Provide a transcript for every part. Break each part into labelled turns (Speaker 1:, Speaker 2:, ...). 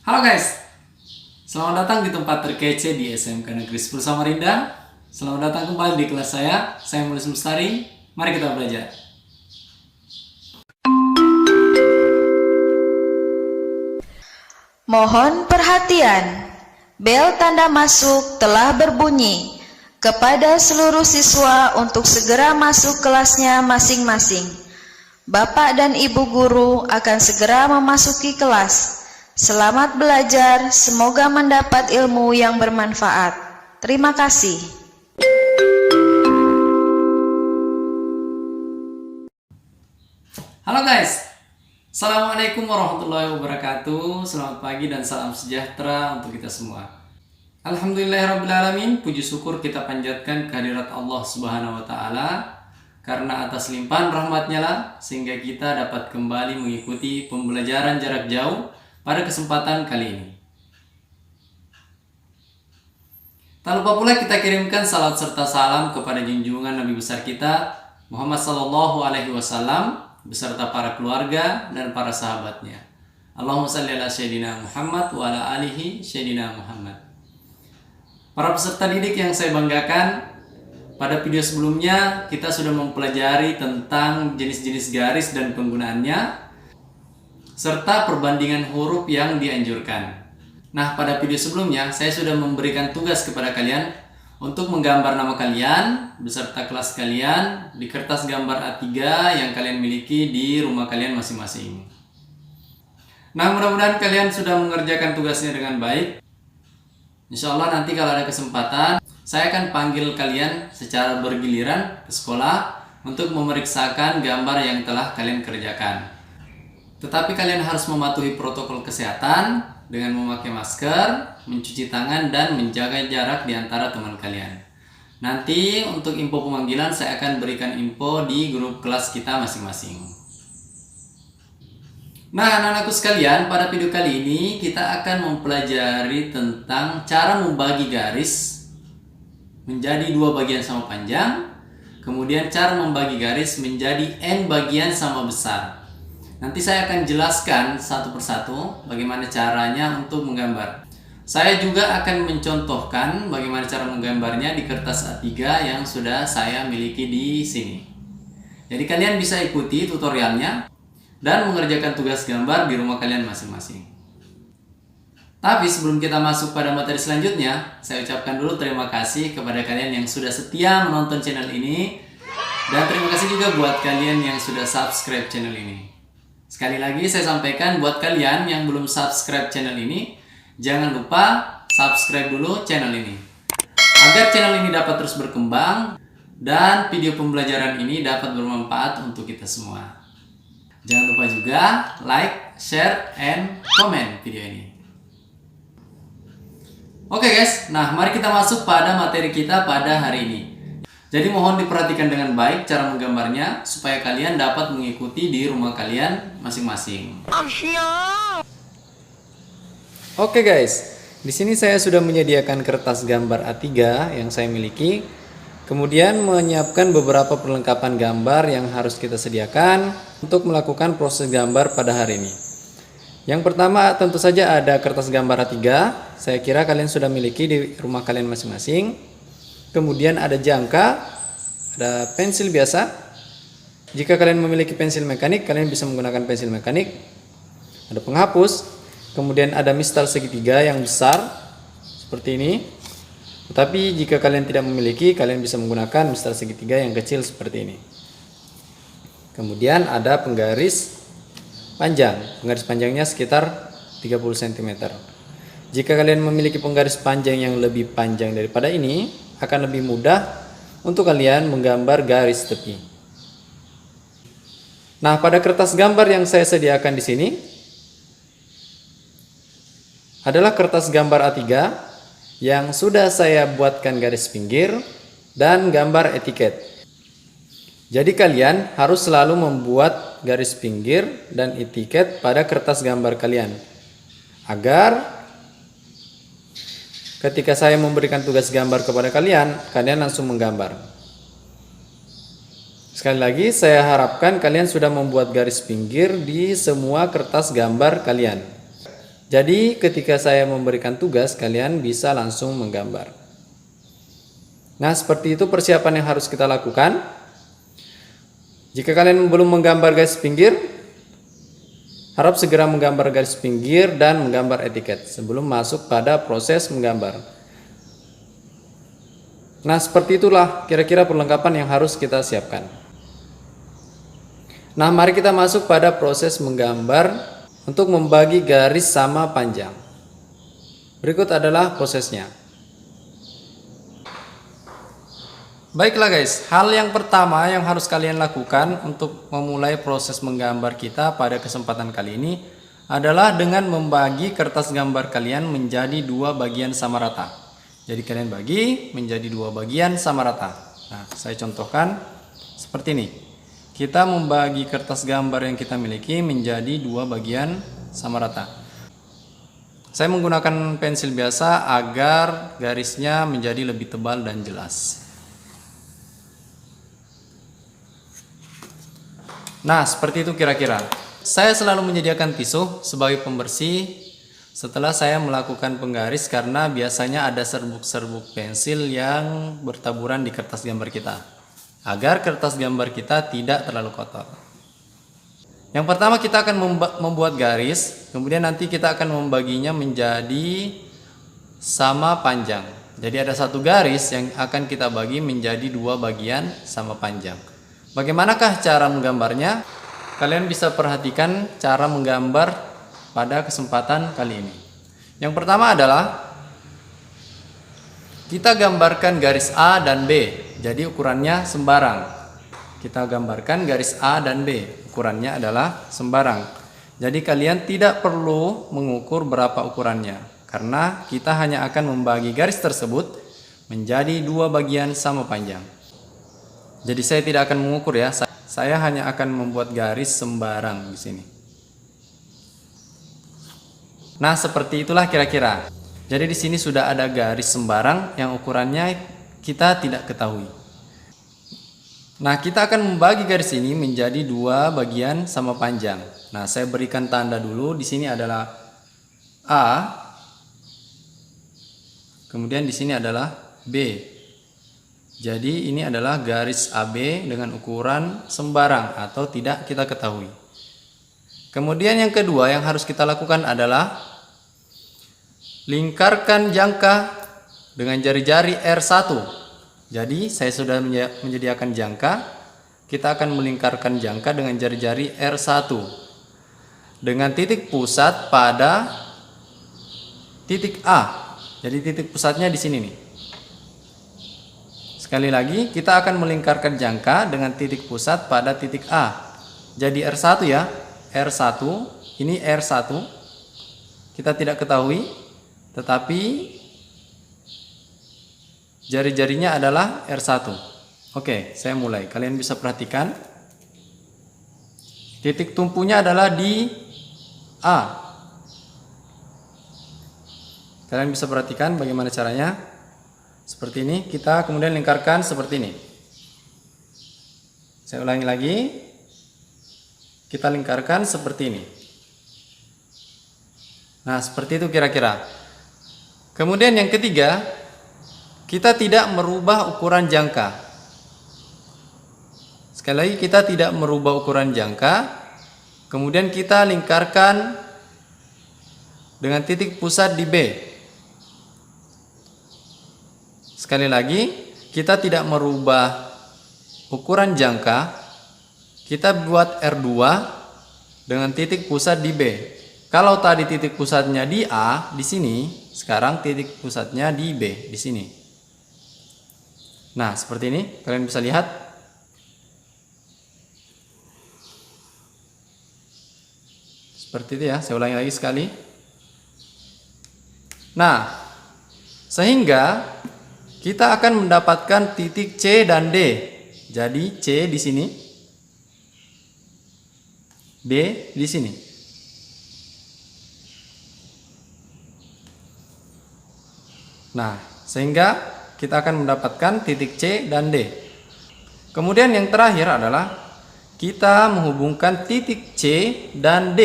Speaker 1: Halo guys, selamat datang di tempat terkece di SMK Negeri 10 Samarinda. Selamat datang kembali di kelas saya Mulis Mustari. Mari kita belajar.
Speaker 2: Mohon perhatian, bel tanda masuk telah berbunyi kepada seluruh siswa untuk segera masuk kelasnya masing-masing. Bapak dan Ibu guru akan segera memasuki kelas. Selamat belajar, semoga mendapat ilmu yang bermanfaat. Terima kasih.
Speaker 1: Halo guys, Assalamualaikum warahmatullahi wabarakatuh. Selamat pagi dan salam sejahtera untuk kita semua. Alhamdulillahirrabbilalamin. Puji syukur kita panjatkan kehadirat Allah Subhanahu wa Ta'ala, karena atas limpahan rahmatnya lah sehingga kita dapat kembali mengikuti pembelajaran jarak jauh pada kesempatan kali ini. Tak lupa pula kita kirimkan salat serta salam kepada junjungan Nabi besar kita Muhammad Sallallahu Alaihi Wasallam beserta para keluarga dan para sahabatnya. Allahumma salli ala Sayyidina Muhammad wa ala alihi Sayyidina Muhammad. Para peserta didik yang saya banggakan, pada video sebelumnya kita sudah mempelajari tentang jenis-jenis garis dan penggunaannya serta perbandingan huruf yang dianjurkan. Nah, pada video sebelumnya saya sudah memberikan tugas kepada kalian untuk menggambar nama kalian beserta kelas kalian di kertas gambar A3 yang kalian miliki di rumah kalian masing-masing. Nah, mudah-mudahan kalian sudah mengerjakan tugasnya dengan baik. Insya Allah nanti kalau ada kesempatan, saya akan panggil kalian secara bergiliran ke sekolah untuk memeriksakan gambar yang telah kalian kerjakan. Tetapi kalian harus mematuhi protokol kesehatan dengan memakai masker, mencuci tangan, dan menjaga jarak di antara teman kalian. Nanti untuk info pemanggilan saya akan berikan info di grup kelas kita masing-masing. Nah, anak-anakku sekalian, pada video kali ini kita akan mempelajari tentang cara membagi garis menjadi dua bagian sama panjang, kemudian cara membagi garis menjadi n bagian sama besar. Nanti saya akan jelaskan satu persatu bagaimana caranya untuk menggambar. Saya juga akan mencontohkan bagaimana cara menggambarnya di kertas A3 yang sudah saya miliki di sini. Jadi kalian bisa ikuti tutorialnya dan mengerjakan tugas gambar di rumah kalian masing-masing. Tapi sebelum kita masuk pada materi selanjutnya, saya ucapkan dulu terima kasih kepada kalian yang sudah setia menonton channel ini, dan terima kasih juga buat kalian yang sudah subscribe channel ini. Sekali lagi saya sampaikan buat kalian yang belum subscribe channel ini, jangan lupa subscribe dulu channel ini agar channel ini dapat terus berkembang dan video pembelajaran ini dapat bermanfaat untuk kita semua. Jangan lupa juga like, share, and comment video ini. Oke guys, nah mari kita masuk pada materi kita pada hari ini. Jadi mohon diperhatikan dengan baik cara menggambarnya supaya kalian dapat mengikuti di rumah kalian masing-masing. Oke guys, di sini saya sudah menyediakan kertas gambar A3 yang saya miliki. Kemudian menyiapkan beberapa perlengkapan gambar yang harus kita sediakan untuk melakukan proses gambar pada hari ini. Yang pertama tentu saja ada kertas gambar A3. Saya kira kalian sudah miliki di rumah kalian masing-masing. Kemudian ada jangka, ada pensil biasa. Jika kalian memiliki pensil mekanik, kalian bisa menggunakan pensil mekanik. Ada penghapus, kemudian ada mistal segitiga yang besar seperti ini. Tetapi jika kalian tidak memiliki, kalian bisa menggunakan mistal segitiga yang kecil seperti ini. Kemudian ada penggaris panjang. Penggaris panjangnya sekitar 30 cm. Jika kalian memiliki penggaris panjang yang lebih panjang daripada ini, akan lebih mudah untuk kalian menggambar garis tepi. Nah, pada kertas gambar yang saya sediakan di sini adalah kertas gambar A3 yang sudah saya buatkan garis pinggir dan gambar etiket. Jadi kalian harus selalu membuat garis pinggir dan etiket pada kertas gambar kalian agar ketika saya memberikan tugas gambar kepada kalian, kalian langsung menggambar. Sekali lagi, saya harapkan kalian sudah membuat garis pinggir di semua kertas gambar kalian. Jadi ketika saya memberikan tugas, kalian bisa langsung menggambar. Nah, seperti itu persiapan yang harus kita lakukan. Jika kalian belum menggambar garis pinggir, harap segera menggambar garis pinggir dan menggambar etiket sebelum masuk pada proses menggambar. Nah, seperti itulah kira-kira perlengkapan yang harus kita siapkan. Nah, mari kita masuk pada proses menggambar untuk membagi garis sama panjang. Berikut adalah prosesnya. Baiklah guys, hal yang pertama yang harus kalian lakukan untuk memulai proses menggambar kita pada kesempatan kali ini adalah dengan membagi kertas gambar kalian menjadi 2 bagian sama rata. Jadi kalian bagi menjadi 2 bagian sama rata. Nah, saya contohkan seperti ini. Kita membagi kertas gambar yang kita miliki menjadi 2 bagian sama rata. Saya menggunakan pensil biasa agar garisnya menjadi lebih tebal dan jelas. Nah, seperti itu kira-kira. Saya selalu menyediakan tisu sebagai pembersih setelah saya melakukan penggaris karena biasanya ada serbuk-serbuk pensil yang bertaburan di kertas gambar kita, agar kertas gambar kita tidak terlalu kotor. Yang pertama kita akan membuat garis, kemudian nanti kita akan membaginya menjadi sama panjang. Jadi ada 1 garis yang akan kita bagi menjadi 2 bagian sama panjang. Bagaimanakah cara menggambarnya? Kalian bisa perhatikan cara menggambar pada kesempatan kali ini. Yang pertama adalah kita gambarkan garis A dan B. Jadi ukurannya sembarang. Kita gambarkan garis A dan B. Ukurannya adalah sembarang. Jadi kalian tidak perlu mengukur berapa ukurannya, karena kita hanya akan membagi garis tersebut menjadi 2 bagian sama panjang. Jadi saya tidak akan mengukur ya. Saya hanya akan membuat garis sembarang di sini. Nah, seperti itulah kira-kira. Jadi di sini sudah ada garis sembarang yang ukurannya kita tidak ketahui. Nah, kita akan membagi garis ini menjadi 2 bagian sama panjang. Nah, saya berikan tanda dulu. Di sini adalah A. Kemudian di sini adalah B. Jadi ini adalah garis AB dengan ukuran sembarang atau tidak kita ketahui. Kemudian yang kedua yang harus kita lakukan adalah lingkarkan jangka dengan jari-jari R1. Jadi saya sudah menyediakan jangka. Kita akan melingkarkan jangka dengan jari-jari R1 dengan titik pusat pada titik A. Jadi titik pusatnya di sini nih. Sekali lagi, kita akan melingkarkan jangka dengan titik pusat pada titik A. Jadi R1 ya. R1, ini R1, kita tidak ketahui, tetapi jari-jarinya adalah R1. Oke, saya mulai. Kalian bisa perhatikan, titik tumpunya adalah di A. Kalian bisa perhatikan bagaimana caranya. Seperti ini, kita kemudian lingkarkan seperti ini. Saya ulangi lagi. Kita lingkarkan seperti ini. Nah, seperti itu kira-kira. Kemudian yang ketiga, kita tidak merubah ukuran jangka. Sekali lagi, kita tidak merubah ukuran jangka. Kemudian kita lingkarkan dengan titik pusat di B. Sekali lagi, kita tidak merubah ukuran jangka. Kita buat R2 dengan titik pusat di B. Kalau tadi titik pusatnya di A di sini, sekarang titik pusatnya di B di sini. Nah, seperti ini kalian bisa lihat. Seperti itu ya, saya ulangi lagi sekali. Nah, sehingga kita akan mendapatkan titik C dan D. Jadi C di sini, D di sini. Nah, sehingga kita akan mendapatkan titik C dan D. Kemudian yang terakhir adalah kita menghubungkan titik C dan D.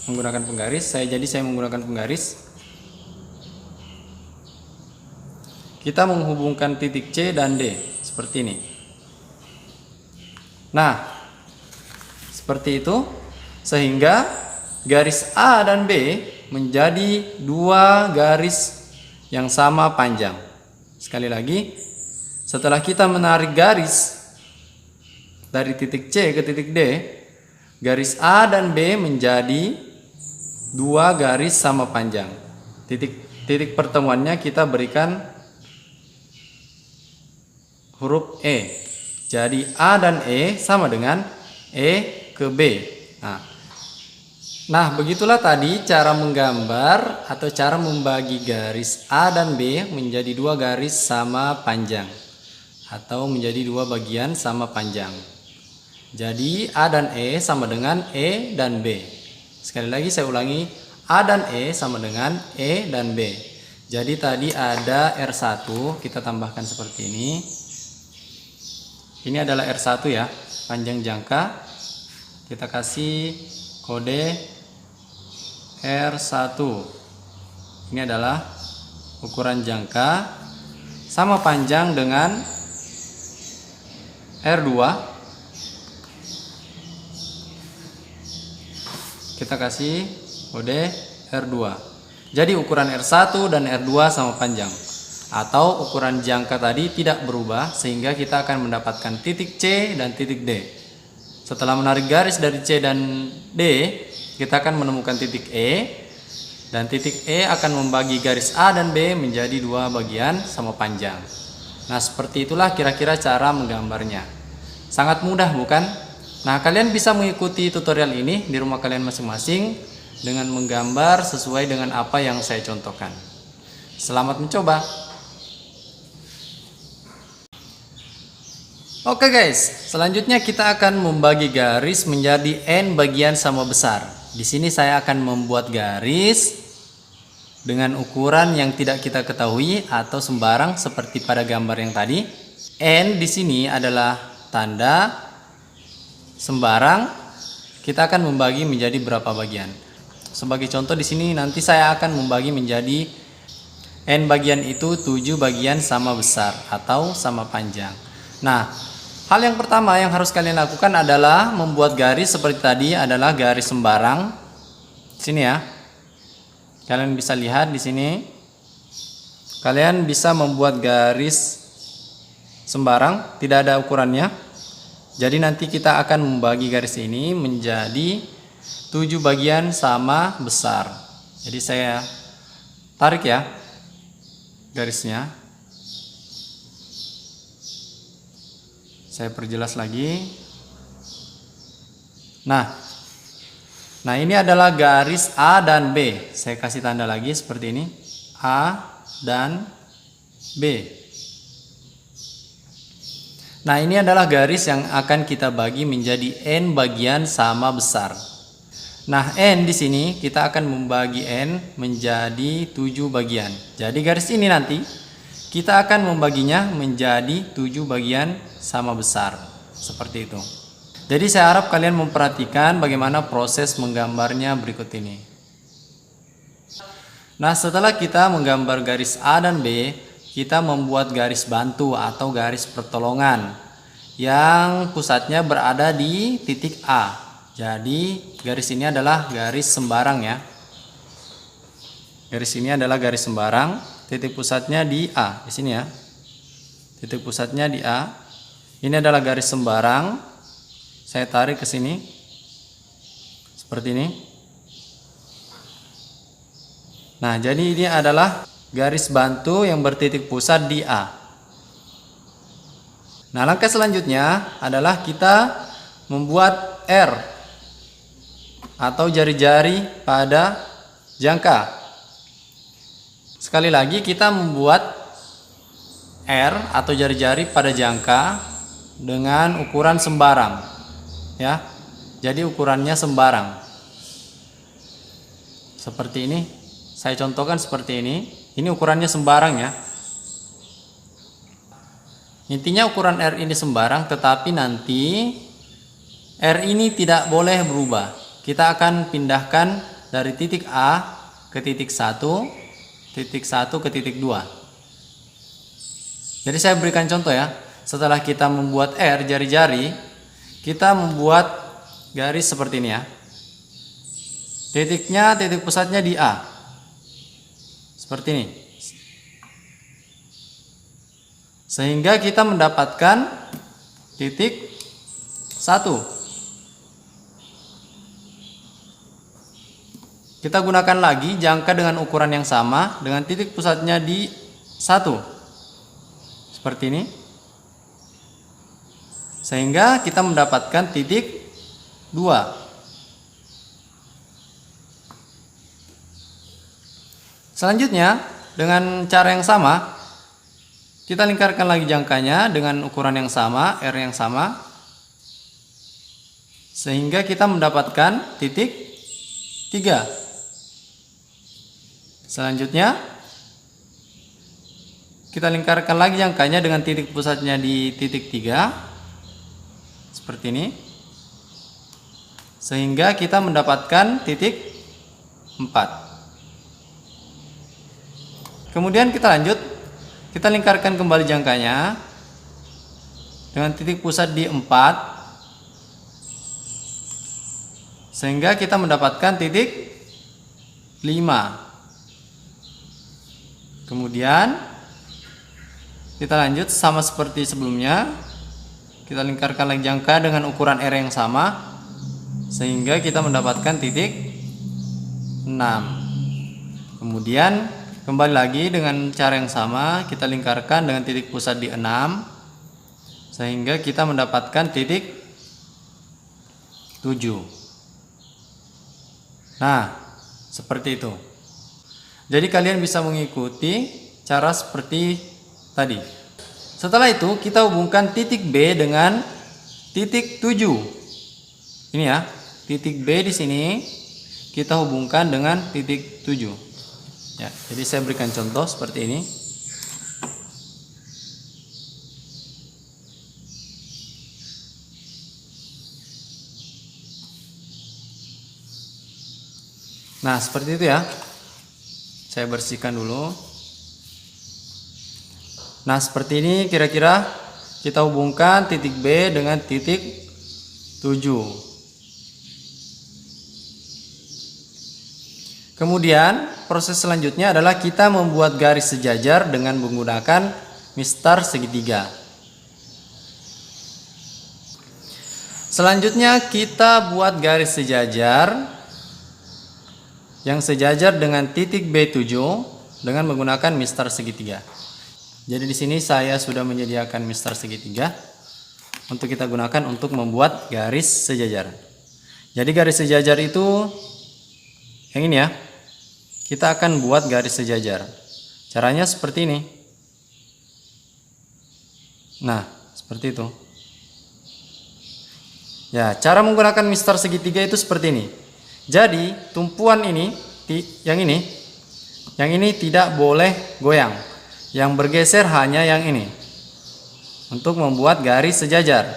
Speaker 1: menggunakan penggaris. Saya menggunakan penggaris. Kita menghubungkan titik C dan D seperti ini. Nah, seperti itu, sehingga garis A dan B menjadi dua garis yang sama panjang. Sekali lagi, setelah kita menarik garis dari titik C ke titik D, garis A dan B menjadi dua garis sama panjang. Titik pertemuannya kita berikan huruf E. Jadi A dan E sama dengan E ke B. Nah, begitulah tadi cara menggambar atau cara membagi garis A dan B menjadi dua garis sama panjang atau menjadi dua bagian sama panjang. Jadi A dan E sama dengan E dan B. Sekali lagi saya ulangi, A dan E sama dengan E dan B. Jadi tadi ada R1, kita tambahkan seperti ini. Ini adalah R1 ya, panjang jangka. Kita kasih kode R1. Ini adalah ukuran jangka sama panjang dengan R2. Kita kasih kode R2. Jadi ukuran R1 dan R2 sama panjang. Atau ukuran jangka tadi tidak berubah, sehingga kita akan mendapatkan titik C dan titik D. Setelah menarik garis dari C dan D, kita akan menemukan titik E, dan titik E akan membagi garis A dan B menjadi dua bagian sama panjang. Nah, seperti itulah kira-kira cara menggambarnya. Sangat mudah bukan? Nah, kalian bisa mengikuti tutorial ini di rumah kalian masing-masing dengan menggambar sesuai dengan apa yang saya contohkan. Selamat mencoba. Oke guys, selanjutnya kita akan membagi garis menjadi N bagian sama besar. Di sini saya akan membuat garis dengan ukuran yang tidak kita ketahui atau sembarang seperti pada gambar yang tadi. N di sini adalah tanda sembarang. Kita akan membagi menjadi berapa bagian. Sebagai contoh di sini nanti saya akan membagi menjadi N bagian itu 7 bagian sama besar atau sama panjang. Nah, hal yang pertama yang harus kalian lakukan adalah membuat garis seperti tadi, adalah garis sembarang. Sini ya. Kalian bisa lihat di sini. Kalian bisa membuat garis sembarang, tidak ada ukurannya. Jadi nanti kita akan membagi garis ini menjadi 7 bagian sama besar. Jadi saya tarik ya garisnya. Saya perjelas lagi. Nah ini adalah garis A dan B. Saya kasih tanda lagi seperti ini. A dan B. Nah, ini adalah garis yang akan kita bagi menjadi N bagian sama besar. Nah, N di sini kita akan membagi N menjadi 7 bagian. Jadi garis ini nanti kita akan membaginya menjadi 7 bagian sama besar. Seperti itu. Jadi saya harap kalian memperhatikan bagaimana proses menggambarnya berikut ini. Nah, setelah kita menggambar garis A dan B, kita membuat garis bantu atau garis pertolongan yang pusatnya berada di titik A. Jadi garis ini adalah garis sembarang ya. Garis ini adalah garis sembarang, titik pusatnya di A, di sini ya. Titik pusatnya di A. Ini adalah garis sembarang. Saya tarik ke sini. Seperti ini. Nah, jadi ini adalah garis bantu yang bertitik pusat di A. Nah, langkah selanjutnya adalah kita membuat R atau jari-jari pada jangka. Sekali lagi kita membuat R atau jari-jari pada jangka dengan ukuran sembarang. Ya. Jadi ukurannya sembarang. Seperti ini. Saya contohkan seperti ini. Ini ukurannya sembarang ya. Intinya ukuran R ini sembarang, tetapi nanti R ini tidak boleh berubah. Kita akan pindahkan dari titik A ke titik 1, titik 1 ke titik 2. Jadi saya berikan contoh ya. Setelah kita membuat R jari-jari, kita membuat garis seperti ini ya. Titiknya, titik pusatnya di A. Seperti ini. Sehingga kita mendapatkan titik 1. Kita gunakan lagi jangka dengan ukuran yang sama dengan titik pusatnya di 1. Seperti ini. Sehingga kita mendapatkan titik 2. Selanjutnya, dengan cara yang sama, kita lingkarkan lagi jangkanya dengan ukuran yang sama, R yang sama. Sehingga kita mendapatkan titik 3. Selanjutnya, kita lingkarkan lagi jangkanya dengan titik pusatnya di titik 3. Seperti ini. Sehingga kita mendapatkan titik 4. Kemudian kita lanjut. Kita lingkarkan kembali jangkanya dengan titik pusat di 4. Sehingga kita mendapatkan titik 5. Kemudian kita lanjut sama seperti sebelumnya. Kita lingkarkan lagi jangka dengan ukuran R yang sama sehingga kita mendapatkan titik 6. Kemudian kembali lagi dengan cara yang sama, kita lingkarkan dengan titik pusat di 6 sehingga kita mendapatkan titik 7. Nah, seperti itu. Jadi kalian bisa mengikuti cara seperti tadi. Setelah itu kita hubungkan titik B dengan titik 7. Ini ya, titik B di sini kita hubungkan dengan titik 7. Ya, jadi saya berikan contoh seperti ini. Nah, seperti itu ya. Saya bersihkan dulu. Nah, seperti ini kira-kira kita hubungkan titik B dengan titik 7. Kemudian proses selanjutnya adalah kita membuat garis sejajar dengan menggunakan mistar segitiga. Selanjutnya kita buat garis sejajar yang sejajar dengan titik B7 dengan menggunakan mistar segitiga. Jadi di sini saya sudah menyediakan mistar segitiga untuk kita gunakan untuk membuat garis sejajar. Jadi garis sejajar itu yang ini ya. Kita akan buat garis sejajar. Caranya seperti ini. Nah, seperti itu. Ya, cara menggunakan mistar segitiga itu seperti ini. Jadi, tumpuan ini, yang ini tidak boleh goyang. Yang bergeser hanya yang ini. Untuk membuat garis sejajar.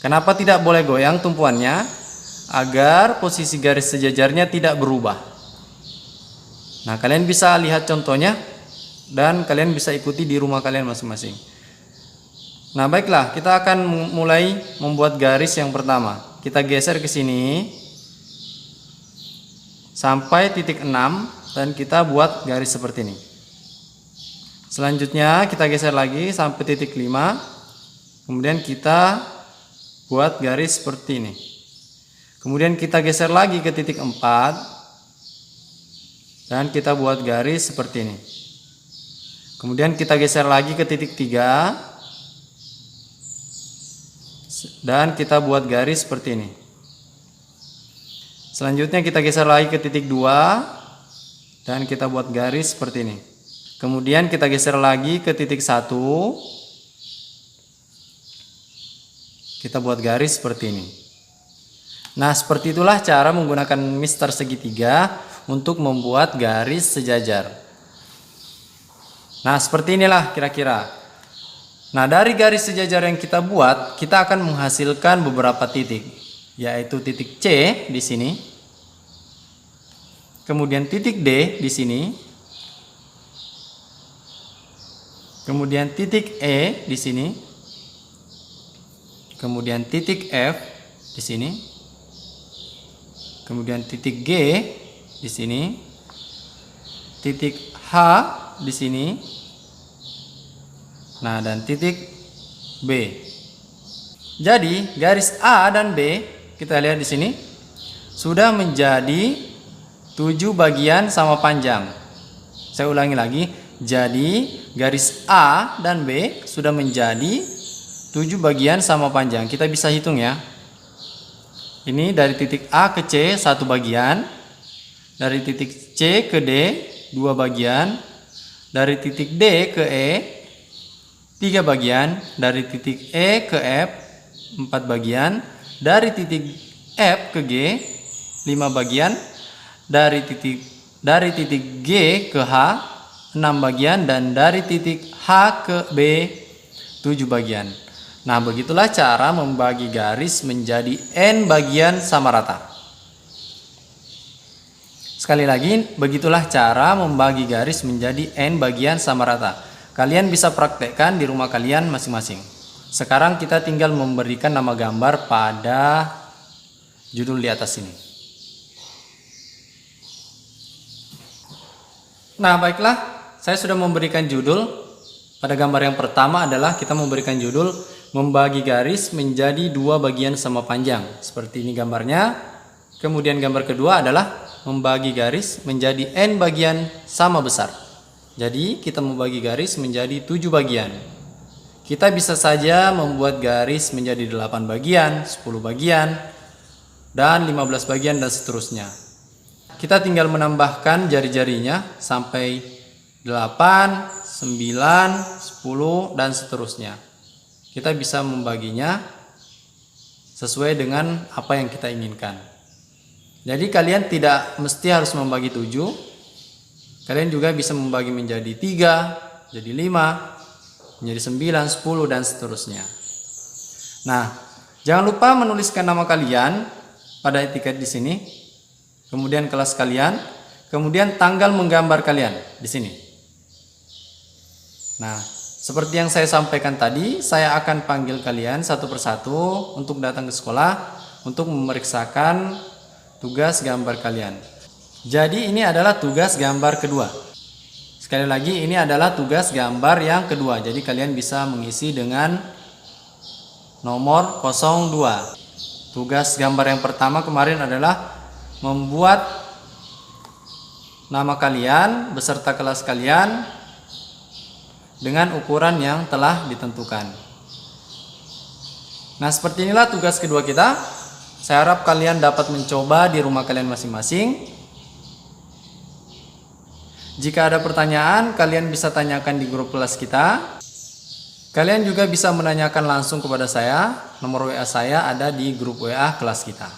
Speaker 1: Kenapa tidak boleh goyang tumpuannya? Agar posisi garis sejajarnya tidak berubah. Nah, kalian bisa lihat contohnya dan kalian bisa ikuti di rumah kalian masing-masing. Nah, baiklah, kita akan mulai membuat garis yang pertama. Kita geser ke sini sampai titik 6 dan kita buat garis seperti ini. Selanjutnya kita geser lagi sampai titik 5. Kemudian kita buat garis seperti ini. Kemudian kita geser lagi ke titik 4 dan kita buat garis seperti ini. Kemudian kita geser lagi ke titik 3 dan kita buat garis seperti ini. Selanjutnya kita geser lagi ke titik 2 dan kita buat garis seperti ini. Kemudian kita geser lagi ke titik 1. Kita buat garis seperti ini. Nah, seperti itulah cara menggunakan mistar segitiga untuk membuat garis sejajar. Nah, seperti inilah kira-kira. Nah, dari garis sejajar yang kita buat, kita akan menghasilkan beberapa titik, yaitu titik C di sini. kemudian titik D di sini, kemudian titik E di sini, kemudian titik F di sini, kemudian titik G di sini, titik H di sini, nah dan titik B. Jadi garis A dan B kita lihat di sini sudah menjadi 7 bagian sama panjang. Saya ulangi lagi. Jadi garis A dan B sudah menjadi 7 bagian sama panjang. Kita bisa hitung ya. Ini dari titik A ke C 1 bagian, dari titik C ke D 2 bagian, dari titik D ke E 3 bagian, dari titik E ke F 4 bagian, dari titik F ke G 5 bagian, dari titik G ke H 6 bagian, dan dari titik H ke B 7 bagian. Nah, begitulah cara membagi garis menjadi N bagian sama rata. Sekali lagi, begitulah cara membagi garis menjadi N bagian sama rata. Kalian bisa praktekkan di rumah kalian masing-masing. Sekarang kita tinggal memberikan nama gambar pada judul di atas ini. Nah, baiklah, saya sudah memberikan judul. Pada gambar yang pertama adalah kita memberikan judul membagi garis menjadi 2 bagian sama panjang. Seperti ini gambarnya. Kemudian gambar kedua adalah membagi garis menjadi N bagian sama besar. Jadi kita membagi garis menjadi 7 bagian. Kita bisa saja membuat garis menjadi 8 bagian, 10 bagian, dan 15 bagian dan seterusnya. Kita tinggal menambahkan jari-jarinya sampai 8, 9, 10 dan seterusnya. Kita bisa membaginya sesuai dengan apa yang kita inginkan. Jadi kalian tidak mesti harus membagi 7. Kalian juga bisa membagi menjadi 3, jadi 5, menjadi 9, 10 dan seterusnya. Nah, jangan lupa menuliskan nama kalian pada etiket di sini, kemudian kelas kalian, kemudian tanggal menggambar kalian di sini. Nah, seperti yang saya sampaikan tadi, saya akan panggil kalian satu persatu untuk datang ke sekolah untuk memeriksakan tugas gambar kalian. Jadi ini adalah tugas gambar kedua. Sekali lagi, ini adalah tugas gambar yang kedua. Jadi kalian bisa mengisi dengan nomor 02. Tugas gambar yang pertama kemarin adalah membuat nama kalian beserta kelas kalian dengan ukuran yang telah ditentukan. Nah, seperti inilah tugas kedua kita. Saya harap kalian dapat mencoba di rumah kalian masing-masing. Jika ada pertanyaan, kalian bisa tanyakan di grup kelas kita. Kalian juga bisa menanyakan langsung kepada saya. Nomor WA saya ada di grup WA kelas kita.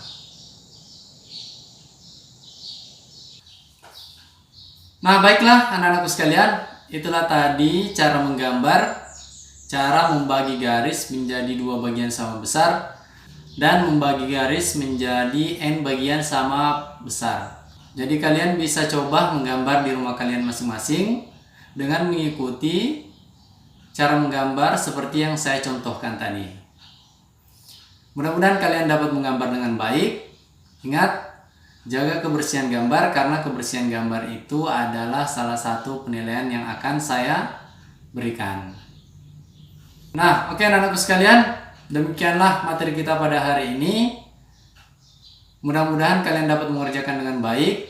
Speaker 1: Nah, baiklah anak-anakku sekalian. Itulah tadi cara menggambar, cara membagi garis menjadi 2 bagian sama besar, dan membagi garis menjadi N bagian sama besar. Jadi kalian bisa coba menggambar di rumah kalian masing-masing dengan mengikuti cara menggambar seperti yang saya contohkan tadi. Mudah-mudahan kalian dapat menggambar dengan baik. Ingat, jaga kebersihan gambar karena kebersihan gambar itu adalah salah satu penilaian yang akan saya berikan. Nah, oke anak-anakku sekalian, demikianlah materi kita pada hari ini. Mudah-mudahan kalian dapat mengerjakan dengan baik.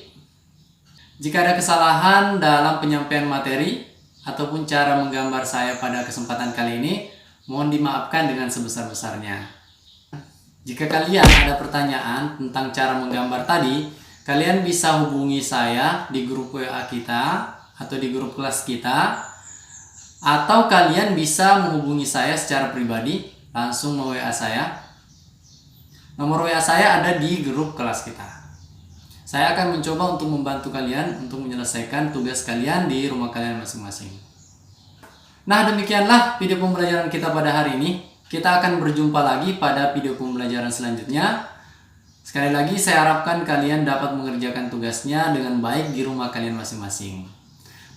Speaker 1: Jika ada kesalahan dalam penyampaian materi ataupun cara menggambar saya pada kesempatan kali ini, mohon dimaafkan dengan sebesar-besarnya. Jika kalian ada pertanyaan tentang cara menggambar tadi, kalian bisa hubungi saya di grup WA kita atau di grup kelas kita, atau kalian bisa menghubungi saya secara pribadi langsung WA saya. Nomor WA saya ada di grup kelas kita. Saya akan mencoba untuk membantu kalian untuk menyelesaikan tugas kalian di rumah kalian masing-masing. Nah, demikianlah video pembelajaran kita pada hari ini. Kita akan berjumpa lagi pada video pembelajaran selanjutnya. Sekali lagi saya harapkan kalian dapat mengerjakan tugasnya dengan baik di rumah kalian masing-masing.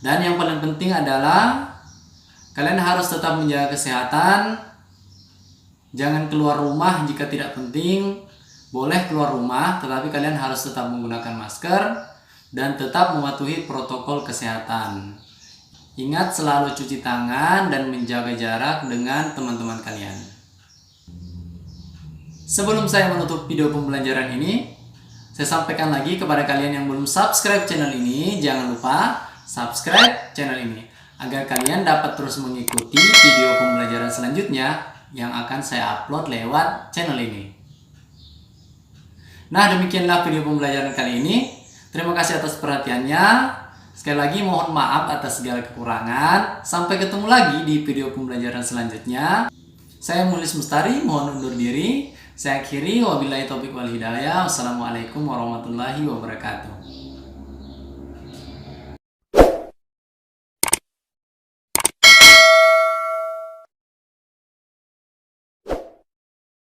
Speaker 1: Dan yang paling penting adalah kalian harus tetap menjaga kesehatan. Jangan keluar rumah jika tidak penting. Boleh keluar rumah, tetapi kalian harus tetap menggunakan masker dan tetap mematuhi protokol kesehatan. Ingat selalu cuci tangan dan menjaga jarak dengan teman-teman kalian. Sebelum saya menutup video pembelajaran ini, saya sampaikan lagi kepada kalian yang belum subscribe channel ini, jangan lupa subscribe channel ini agar kalian dapat terus mengikuti video pembelajaran selanjutnya yang akan saya upload lewat channel ini. Nah, demikianlah video pembelajaran kali ini. Terima kasih atas perhatiannya. Sekali lagi mohon maaf atas segala kekurangan. Sampai ketemu lagi di video pembelajaran selanjutnya. Saya Mulis Mustari, mohon undur diri. Saya akhiri, wabillahi taufiq wal hidayah. Wassalamualaikum warahmatullahi wabarakatuh.